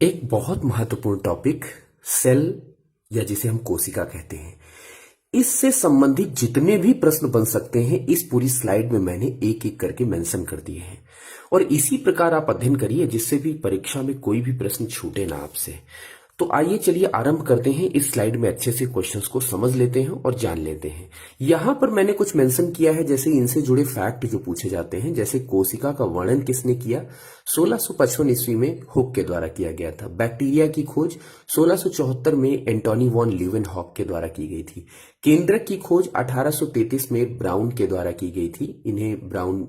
एक बहुत महत्वपूर्ण टॉपिक सेल या जिसे हम कोशिका कहते हैं, इससे संबंधित जितने भी प्रश्न बन सकते हैं इस पूरी स्लाइड में मैंने एक एक करके मेंशन कर दिए हैं। और इसी प्रकार आप अध्ययन करिए जिससे भी परीक्षा में कोई भी प्रश्न छूटे ना आपसे। तो आइए चलिए आरंभ करते हैं। इस स्लाइड में अच्छे से क्वेश्चंस को समझ लेते हैं और जान लेते हैं। यहां पर मैंने कुछ मेंशन किया है, जैसे इनसे जुड़े फैक्ट जो पूछे जाते हैं। जैसे कोशिका का वर्णन किसने किया? 1655 ईस्वी में हुक के द्वारा किया गया था। बैक्टीरिया की खोज 1674 में एंटोनी वॉन लीवेनहॉक के द्वारा की गई थी। केंद्रक की खोज 1833 में ब्राउन के द्वारा की गई थी। इन्हें ब्राउन,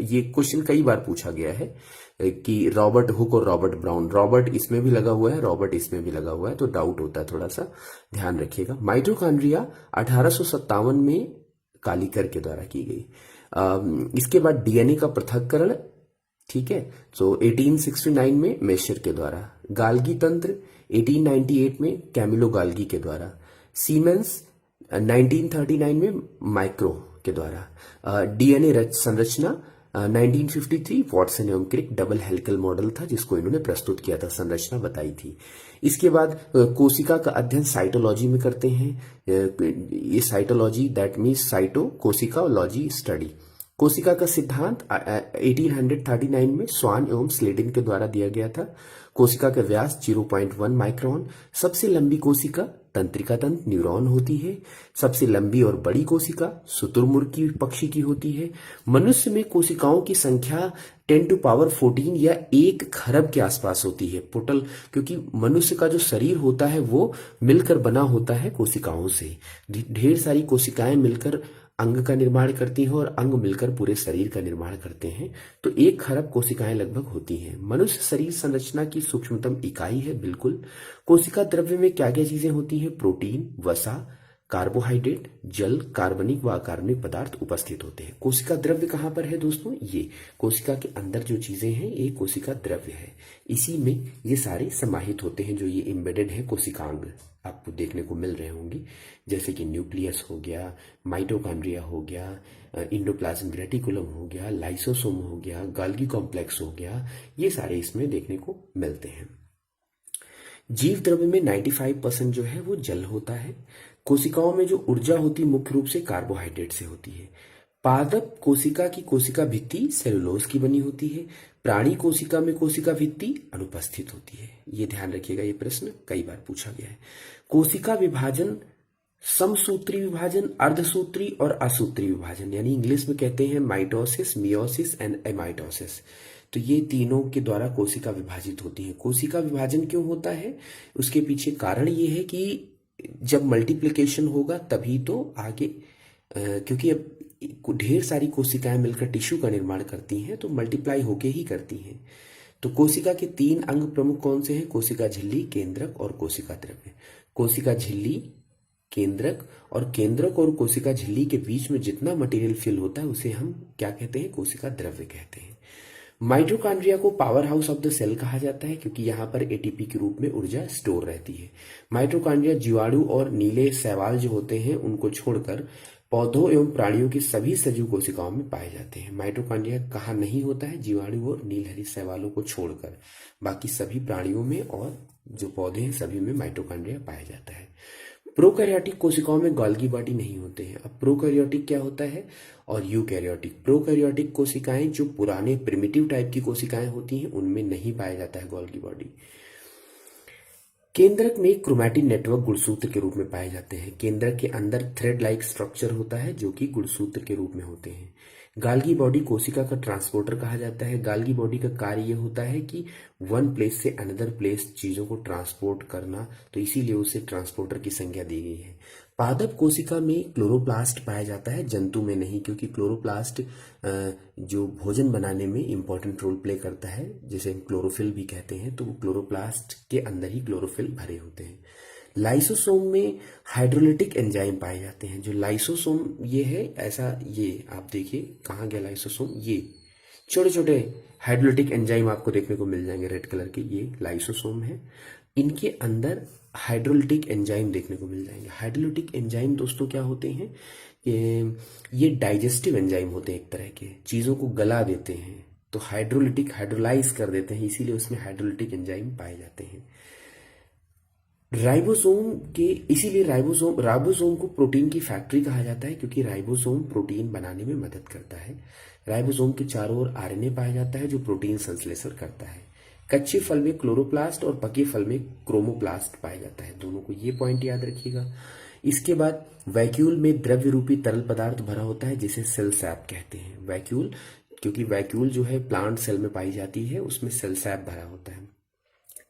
ये क्वेश्चन कई बार पूछा गया है कि रॉबर्ट हुक और रॉबर्ट ब्राउन, रॉबर्ट इसमें भी लगा हुआ है, रॉबर्ट इसमें भी लगा हुआ है, तो डाउट होता है, थोड़ा सा ध्यान रखिएगा। माइटोकॉन्ड्रिया 1857 में कालीकर के द्वारा की गई। इसके बाद डीएनए का पृथक्करण, ठीक है, तो 1869 में मेशर के द्वारा। गाल्गी तंत्र 1898 में कैमिलो गाल्गी के द्वारा। सीमेंस 1939 में माइक्रो के द्वारा। डीएनए संरचना 1953 वॉटसन एवं क्रिक डबल हेलिकल मॉडल था जिसको इन्होंने प्रस्तुत किया था, संरचना बताई थी। इसके बाद कोशिका का अध्ययन साइटोलॉजी में करते हैं। ये साइटोलॉजी दैट मीन्स साइटो कोशिकालॉजी स्टडी। कोशिका का सिद्धांत 1839 में स्वान एवं स्लेडिन के द्वारा दिया गया था। कोशिका का व्यास 0.1 माइक्रोन। सबसे लंबी कोशिका तंत्रिका तंत्र न्यूरॉन होती है। सबसे लंबी और बड़ी कोशिका शुतुरमुर्ग की पक्षी की होती है। मनुष्य में कोशिकाओं की संख्या 10 टू पावर 14 या 1 खरब के आसपास होती है। टोटल, क्योंकि मनुष्य का जो शरीर होता है वो मिलकर बना होता है कोशिकाओं से। ढेर सारी कोशिकाएं मिलकर अंग का निर्माण करती हैं और अंग मिलकर पूरे शरीर का निर्माण करते हैं। तो 1 खरब कोशिकाएं लगभग होती हैं। मनुष्य शरीर संरचना की सूक्ष्मतम इकाई है, बिल्कुल। कोशिका द्रव्य में क्या क्या चीजें होती हैं? प्रोटीन, वसा, कार्बोहाइड्रेट, जल, कार्बनिक व अकार्बनिक पदार्थ उपस्थित होते हैं। कोशिका द्रव्य कहाँ पर है दोस्तों? ये कोशिका के अंदर जो चीजें हैं ये कोशिका द्रव्य है। इसी में ये सारे समाहित होते हैं जो ये एम्बेडेड है कोशिकांग आपको देखने को मिल रहे होंगे, जैसे कि न्यूक्लियस हो गया, माइटोकॉन्ड्रिया हो गया, इंडोप्लाज्म रेटिकुलम हो गया, लाइसोसोम हो गया, गाल्गी कॉम्प्लेक्स हो गया, ये सारे इसमें देखने को मिलते हैं। जीव द्रव्य में 95% जो है वो जल होता है। कोशिकाओं में जो ऊर्जा होती है मुख्य रूप से कार्बोहाइड्रेट से होती है। पादप कोशिका की कोशिका भित्ति सेलुलोज की बनी होती है। प्राणी कोशिका में कोशिका भित्ति अनुपस्थित होती है। ये ध्यान रखिएगा, ये प्रश्न कई बार पूछा गया है। कोशिका विभाजन समसूत्री विभाजन, अर्धसूत्री और असूत्री विभाजन, यानी इंग्लिश में कहते हैं माइटोसिस, मियोसिस एंड एमाइटोसिस। तो ये तीनों के द्वारा कोशिका विभाजित होती है। कोशिका विभाजन क्यों होता है? उसके पीछे कारण ये है कि जब मल्टीप्लिकेशन होगा तभी तो आगे, क्योंकि अब ढेर सारी कोशिकाएं मिलकर टिश्यू का निर्माण करती हैं तो मल्टीप्लाई होके ही करती हैं। तो कोशिका के 3 अंग प्रमुख कौन से हैं? कोशिका झिल्ली, केंद्रक और कोशिका द्रव्य। कोशिका झिल्ली, केंद्रक, और केंद्रक और कोशिका झिल्ली के बीच में जितना मटेरियल फिल होता है उसे हम क्या कहते हैं? कोशिका द्रव्य कहते हैं। माइटोकॉन्ड्रिया को power house of the cell कहा जाता है क्योंकि यहाँ पर एटीपी के रूप में ऊर्जा स्टोर रहती है। माइटोकॉन्ड्रिया जीवाणु और नीले शैवाल जो होते हैं उनको छोड़कर पौधों एवं प्राणियों की सभी सजीव कोशिकाओं में पाए जाते हैं। माइटोकॉन्ड्रिया कहाँ नहीं होता है? जीवाणु और नीलहरी शैवालों को छोड़कर बाकी सभी प्राणियों में और जो पौधे हैं सभी में माइटोकॉन्ड्रिया पाया जाता है। प्रोकैरियोटिक कोशिकाओं में गोल्गी बॉडी नहीं होते हैं। अब प्रोकैरियोटिक क्या होता है और यूकैरियोटिक? प्रोकैरियोटिक कोशिकाएं जो पुराने प्रिमिटिव टाइप की कोशिकाएं होती हैं उनमें नहीं पाया जाता है गोल्गी बॉडी। केंद्रक में क्रोमैटिन नेटवर्क गुणसूत्र के रूप में पाए जाते हैं। केंद्रक के अंदर थ्रेड लाइक स्ट्रक्चर होता है जो कि गुणसूत्र के रूप में होते हैं। गाल्गी बॉडी कोशिका का ट्रांसपोर्टर कहा जाता है। गाल्गी बॉडी का कार्य यह होता है कि वन प्लेस से अनदर प्लेस चीजों को ट्रांसपोर्ट करना, तो इसीलिए उसे ट्रांसपोर्टर की संज्ञा दी गई है। पादप कोशिका में क्लोरोप्लास्ट पाया जाता है, जंतु में नहीं, क्योंकि क्लोरोप्लास्ट जो भोजन बनाने में इंपॉर्टेंट रोल प्ले करता है, जिसे हम क्लोरोफिल भी कहते हैं, तो वो क्लोरोप्लास्ट के अंदर ही क्लोरोफिल भरे होते हैं। लाइसोसोम में हाइड्रोलिटिक एंजाइम पाए जाते हैं। जो लाइसोसोम ये है ऐसा, ये आप देखिए कहाँ गया लाइसोसोम, ये छोटे छोटे हाइड्रोलिटिक एंजाइम आपको देखने को मिल जाएंगे रेड कलर के, ये लाइसोसोम है। इनके अंदर हाइड्रोलिटिक एंजाइम देखने को मिल जाएंगे। हाइड्रोलिटिक एंजाइम दोस्तों क्या होते हैं? ये डाइजेस्टिव एंजाइम होते हैं, एक तरह के चीजों को गला देते हैं। तो हाइड्रोलिटिक हाइड्रोलाइज कर देते हैं, इसीलिए उसमें हाइड्रोलिटिक एंजाइम पाए जाते हैं। राइबोसोम के इसीलिए राइबोसोम को प्रोटीन की फैक्ट्री कहा जाता है, क्योंकि राइबोसोम प्रोटीन बनाने में मदद करता है। राइबोसोम के चारों ओर आरएनए पाया जाता है जो प्रोटीन संश्लेषण करता है। कच्चे फल में क्लोरोप्लास्ट और पके फल में क्रोमोप्लास्ट पाया जाता है, दोनों को ये पॉइंट याद रखिएगा। इसके बाद वैक्यूल में द्रव्य रूपी तरल पदार्थ भरा होता है जिसे सेल सैप कहते हैं। वैक्यूल, क्योंकि वैक्यूल जो है प्लांट सेल में पाई जाती है, उसमें सेल सैप भरा होता है।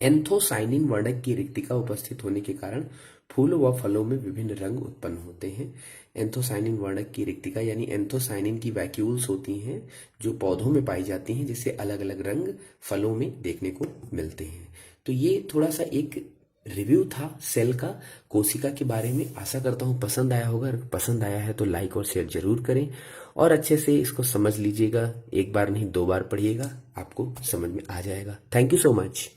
एंथोसाइनिन वर्णक की रिक्तिका उपस्थित होने के कारण फूलों व फलों में विभिन्न रंग उत्पन्न होते हैं। एंथोसाइनिन वर्णक की रिक्तिका यानी एंथोसाइनिन की वैक्यूल्स होती हैं जो पौधों में पाई जाती हैं, जिससे अलग अलग रंग फलों में देखने को मिलते हैं। तो ये थोड़ा सा एक रिव्यू था सेल का, कोशिका के बारे में। आशा करता हूँ पसंद आया होगा। अगर पसंद आया है तो लाइक और शेयर जरूर करें और अच्छे से इसको समझ लीजिएगा। एक बार नहीं 2 बार पढ़िएगा, आपको समझ में आ जाएगा। Thank you so much.